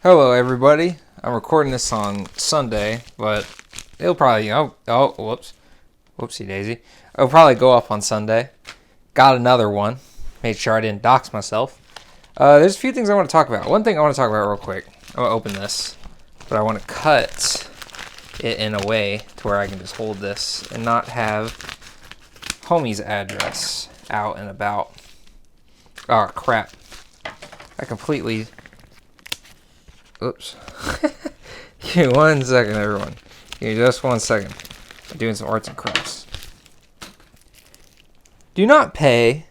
Hello, everybody. I'm recording this on Sunday, but it'll probably whoopsie daisy. It'll probably go up on Sunday. Got another one. Made sure I didn't dox myself. There's a few things I want to talk about. One thing I want to talk about real quick. I'm gonna open this, but I want to cut it in a way to where I can just hold this and not have homie's address out and about. Oh crap! I completely. Oops. Give me 1 second, everyone. Give me just 1 second. I'm doing some arts and crafts. Do not pay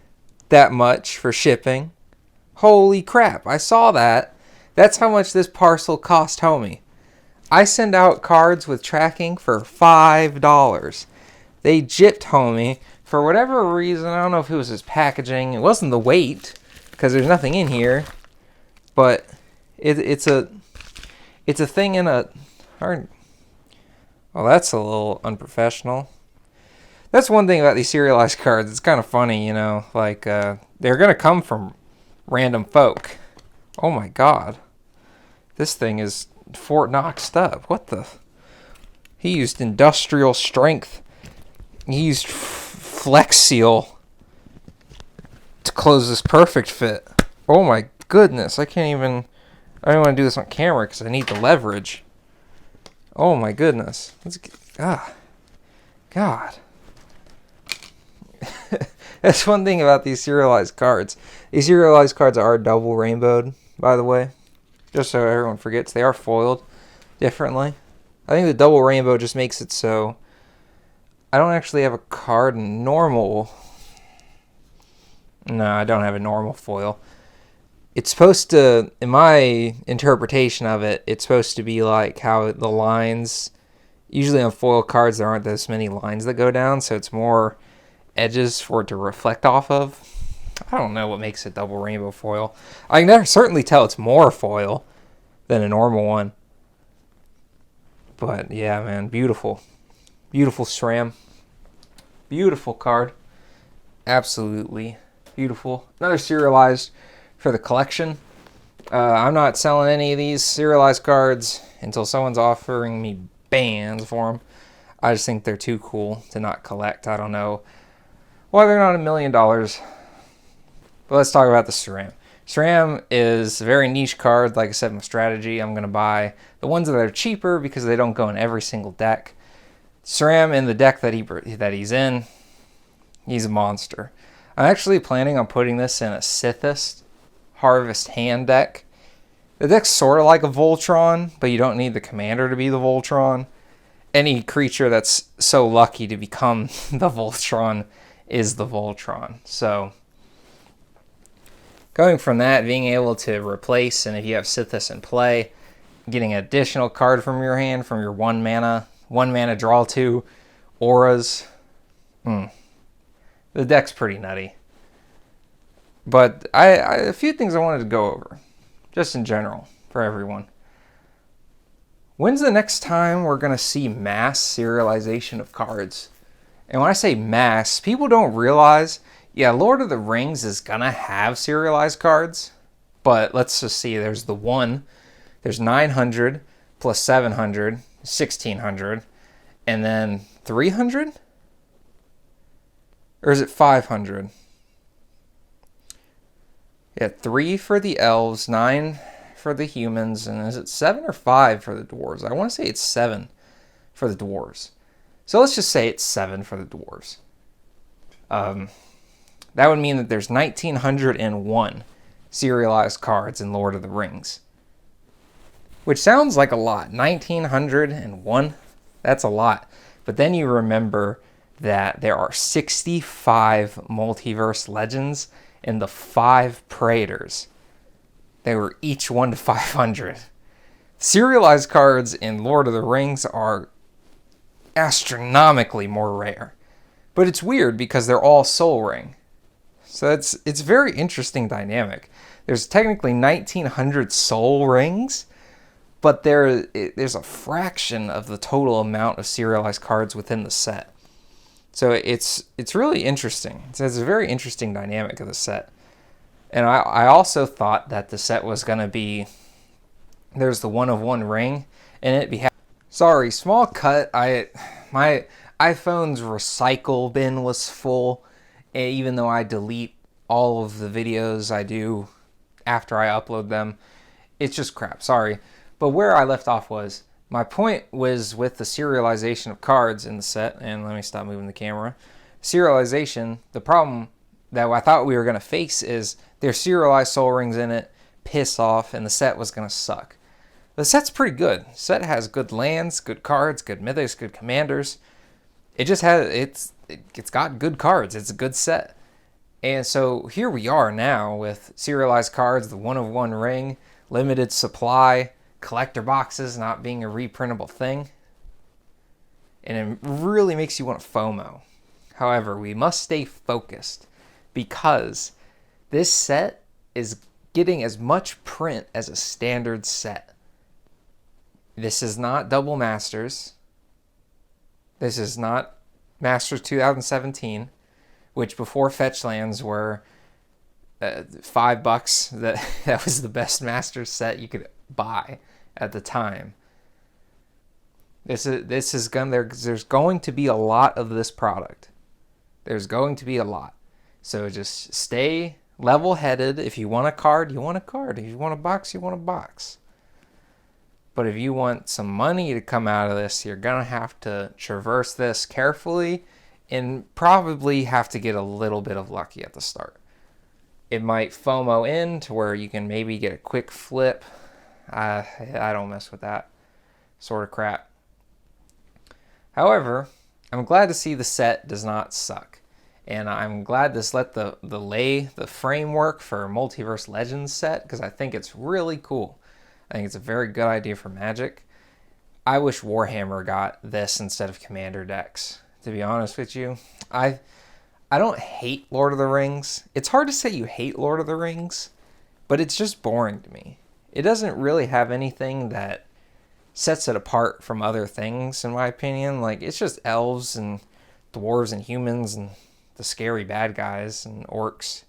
that much for shipping. Holy crap, I saw that. That's how much this parcel cost homie. I send out cards with tracking for $5. They gypped homie for whatever reason. I don't know if it was his packaging. It wasn't the weight, because there's nothing in here. But it's a thing in a hard. Well, that's a little unprofessional. That's one thing about these serialized cards. It's kind of funny, you know, like they're gonna come from random folk. Oh my god, this thing is Fort Knoxed up. What the? He used industrial strength. He used Flex Seal to close this perfect fit. Oh my goodness, I don't want to do this on camera because I need the leverage. Oh my goodness. God. That's one thing about these serialized cards. These serialized cards are double rainbowed, by the way. Just so everyone forgets, they are foiled differently. I think the double rainbow just makes it so I don't actually have a card in normal. No, I don't have a normal foil. It's supposed to, in my interpretation of it, it's supposed to be like how the lines, usually on foil cards there aren't this many lines that go down, so it's more edges for it to reflect off of. I don't know what makes a double rainbow foil. I can certainly tell it's more foil than a normal one. But yeah, man, beautiful. Beautiful SRAM. Beautiful card. Absolutely beautiful. Another serialized for the collection. I'm not selling any of these serialized cards until someone's offering me bands for them. I just think they're too cool to not collect. I don't know why they're not $1 million. But let's talk about the SRAM. SRAM is a very niche card. Like I said, my strategy, I'm going to buy the ones that are cheaper because they don't go in every single deck. SRAM in the deck that he's in, he's a monster. I'm actually planning on putting this in a Sithist Harvest hand deck. The deck's sort of like a Voltron, but you don't need the commander to be the Voltron. Any creature that's so lucky to become the Voltron is the Voltron. So, going from that, being able to replace, and if you have Sithis in play, getting an additional card from your hand, from your 1 mana draw 2 auras. The deck's pretty nutty. But a few things I wanted to go over, just in general, for everyone. When's the next time we're going to see mass serialization of cards? And when I say mass, people don't realize, yeah, Lord of the Rings is going to have serialized cards. But let's just see, there's the 1, there's 900 plus 700, 1600, and then 300? Or is it 500? Yeah, 3 for the elves, 9 for the humans, and is it 7 or 5 for the dwarves? I want to say it's 7 for the dwarves. So let's just say it's 7 for the dwarves. That would mean that there's 1901 serialized cards in Lord of the Rings. Which sounds like a lot. 1901? That's a lot. But then you remember that there are 65 multiverse legends and the 5 Praetors. They were each 1 to 500. Serialized cards in Lord of the Rings are astronomically more rare. But it's weird because they're all Soul Ring. So it's very interesting dynamic. There's technically 1900 Soul Rings, but there's a fraction of the total amount of serialized cards within the set. So it's really interesting. It's a very interesting dynamic of the set. And I also thought that the set was going to be There's the 1 of 1 ring in it. Sorry, small cut. My iPhone's recycle bin was full, even though I delete all of the videos I do after I upload them. It's just crap. Sorry. But where I left off was, my point was with the serialization of cards in the set, and let me stop moving the camera. Serialization, the problem that I thought we were going to face is there's serialized Soul Rings in it, piss off, and the set was going to suck. The set's pretty good. The set has good lands, good cards, good mythics, good commanders. It just has, it's got good cards. It's a good set. And so here we are now with serialized cards, the 1 of 1 ring, limited supply, collector boxes not being a reprintable thing. And it really makes you want to FOMO. However, we must stay focused because this set is getting as much print as a standard set. This is not double Masters. This is not Masters 2017, which before fetch lands were $5. That was the best Masters set you could buy at the time. There's going to be a lot of this product. There's going to be a lot. So just stay level-headed. If you want a card, you want a card. If you want a box, you want a box. But if you want some money to come out of this, you're going to have to traverse this carefully and probably have to get a little bit of lucky at the start. It might FOMO in to where you can maybe get a quick flip. I don't mess with that sort of crap. However, I'm glad to see the set does not suck. And I'm glad this let the framework for Multiverse Legends set, because I think it's really cool. I think it's a very good idea for Magic. I wish Warhammer got this instead of Commander decks, to be honest with you. I don't hate Lord of the Rings. It's hard to say you hate Lord of the Rings, but it's just boring to me. It doesn't really have anything that sets it apart from other things, in my opinion. Like, it's just elves and dwarves and humans and the scary bad guys and orcs.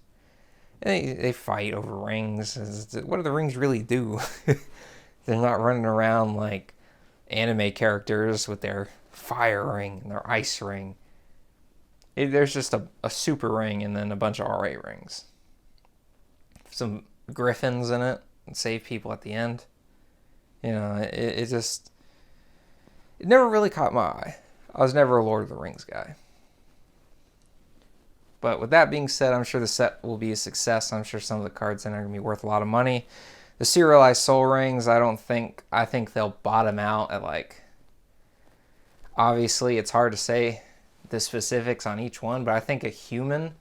They fight over rings. What do the rings really do? They're not running around like anime characters with their fire ring and their ice ring. There's just a super ring and then a bunch of RA rings. Some griffins in it and save people at the end. You know, it never really caught my eye. I was never a Lord of the Rings guy. But with that being said, I'm sure the set will be a success. I'm sure some of the cards in it are going to be worth a lot of money. The serialized Soul Rings, I think they'll bottom out at like, obviously it's hard to say the specifics on each one, but I think a human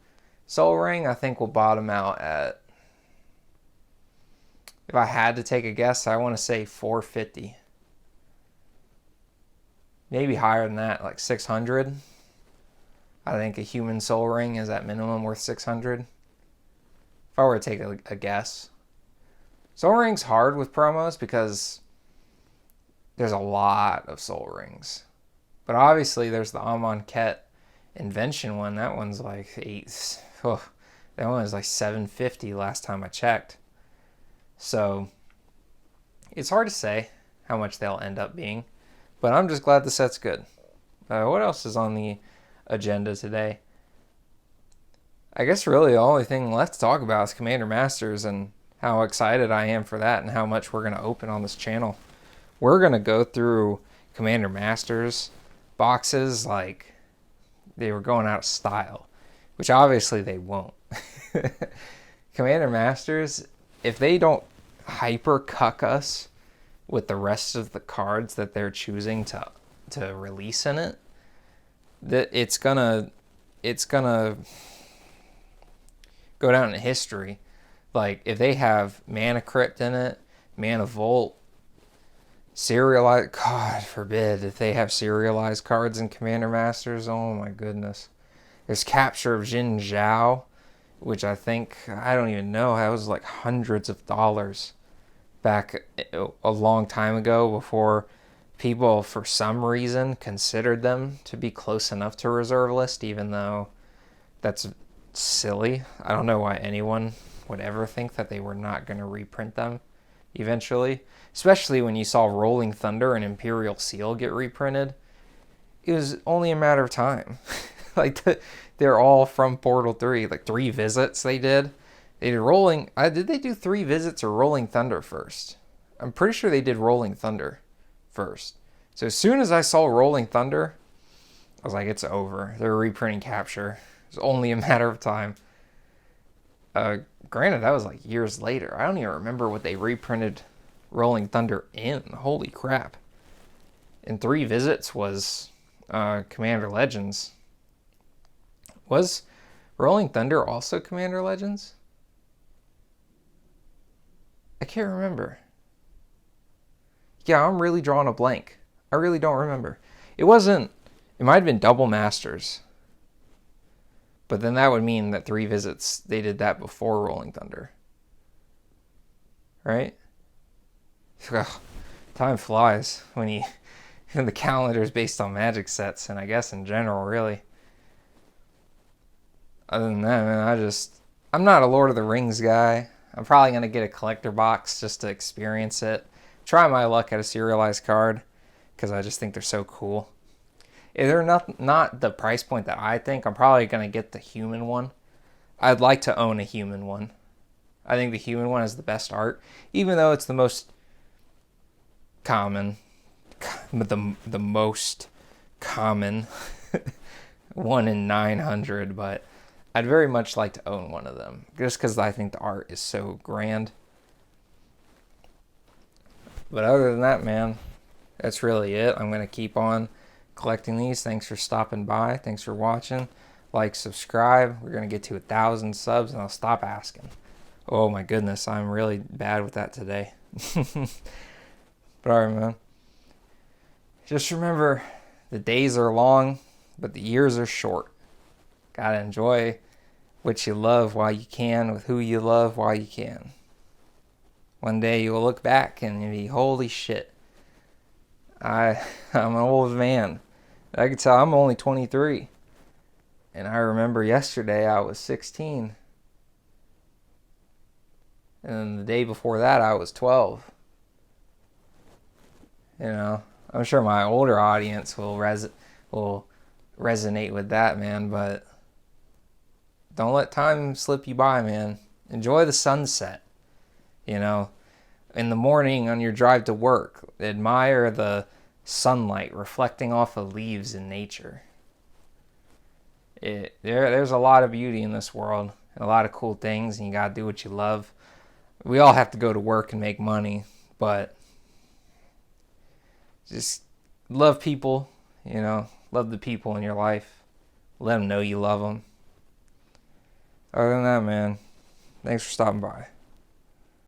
Soul Ring, I think will bottom out at, if I had to take a guess, I want to say 450. Maybe higher than that, like 600. I think a human Soul Ring is at minimum worth 600. If I were to take a guess. Soul Ring's hard with promos because there's a lot of Soul Rings. But obviously there's the Amon Ket Invention one. That one's like that one was like 750 last time I checked. So it's hard to say how much they'll end up being. But I'm just glad the set's good. What else is on the agenda today? I guess really the only thing left to talk about is Commander Masters and how excited I am for that and how much we're going to open on this channel. We're going to go through Commander Masters boxes like they were going out of style, which obviously they won't. Commander Masters, if they don't hyper cuck us with the rest of the cards that they're choosing to release in it, that it's gonna go down in history. Like, if they have Mana Crypt in it, Mana Vault, serialized, God forbid, if they have serialized cards in Commander Masters, oh my goodness. There's Capture of Jin Zhao, which I don't even know, that was like hundreds of dollars back a long time ago, before people, for some reason, considered them to be close enough to reserve list, even though that's silly. I don't know why anyone would ever think that they were not going to reprint them eventually. Especially when you saw Rolling Thunder and Imperial Seal get reprinted. It was only a matter of time. like they're all from Portal 3. Like 3 visits they did. They did Rolling. Did they do 3 visits or Rolling Thunder first? I'm pretty sure they did Rolling Thunder first. So as soon as I saw Rolling Thunder, I was like, it's over. They're reprinting Capture. It's only a matter of time. Granted, that was like years later. I don't even remember what they reprinted Rolling Thunder in. Holy crap. And 3 visits was Commander Legends. Was Rolling Thunder also Commander Legends? I can't remember. Yeah, I'm really drawing a blank. I really don't remember. It might have been Double Masters. But then that would mean that 3 visits, they did that before Rolling Thunder. Right? Ugh, time flies when the calendar is based on Magic sets, and I guess in general, really. Other than that, man, I'm not a Lord of the Rings guy. I'm probably going to get a collector box just to experience it. Try my luck at a serialized card, because I just think they're so cool. If they're not the price point that I think, I'm probably going to get the human one. I'd like to own a human one. I think the human one is the best art, even though it's the most common, but the most common 1 in 900, but I'd very much like to own one of them, just because I think the art is so grand. But other than that, man, that's really it. I'm going to keep on collecting these. Thanks for stopping by. Thanks for watching. Like, subscribe. We're going to get to 1,000 subs, and I'll stop asking. Oh, my goodness. I'm really bad with that today. But all right, man. Just remember, the days are long, but the years are short. Gotta enjoy what you love while you can, with who you love while you can. One day you'll look back and you'll be, holy shit. I'm an old man. I can tell I'm only 23. And I remember yesterday I was 16. And then the day before that I was 12. You know, I'm sure my older audience will resonate with that, man, but don't let time slip you by, man. Enjoy the sunset. You know, in the morning on your drive to work, admire the sunlight reflecting off of leaves in nature. There's a lot of beauty in this world, and a lot of cool things, and you gotta do what you love. We all have to go to work and make money, but just love people, you know, love the people in your life. Let them know you love them. Other than that, man, thanks for stopping by.